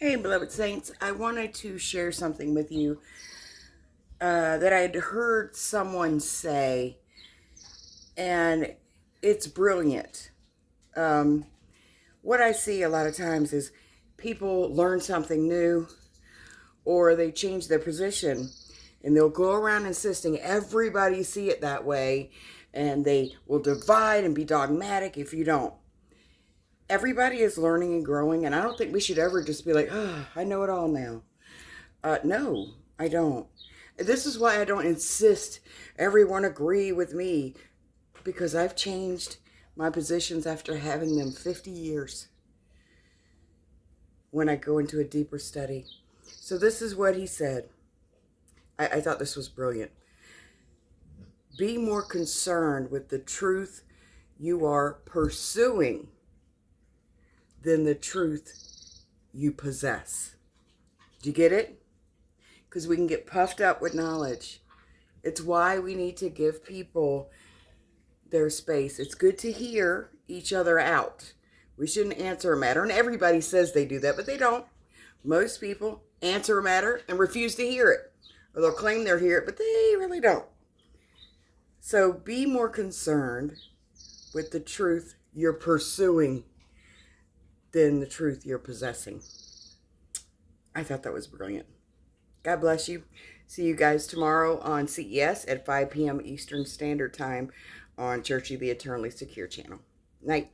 Hey, beloved saints, I wanted to share something with you that I'd heard someone say, and it's brilliant. Um, what I see a lot of times is people learn something new or they change their position and they'll go around insisting everybody see it that way, and they will divide and be dogmatic if you don't. Everybody is learning and growing, and I don't think we should ever just be like, oh, I know it all now. No, I don't. This is why I don't insist everyone agree with me, because I've changed my positions after having them 50 years when I go into a deeper study. So this is what he said. I thought this was brilliant. Be more concerned with the truth you are pursuing than the truth you possess. Do you get it? Because we can get puffed up with knowledge. It's why we need to give people their space. It's good to hear each other out. We shouldn't answer a matter. And everybody says they do that, but they don't. Most people answer a matter and refuse to hear it. Or they'll claim they'll hear it, but they really don't. So be more concerned with the truth you're pursuing than the truth you're possessing. I thought that was brilliant. God bless you. See you guys tomorrow on CES at 5 p.m. Eastern Standard Time on Church of the Eternally Secure channel. Night.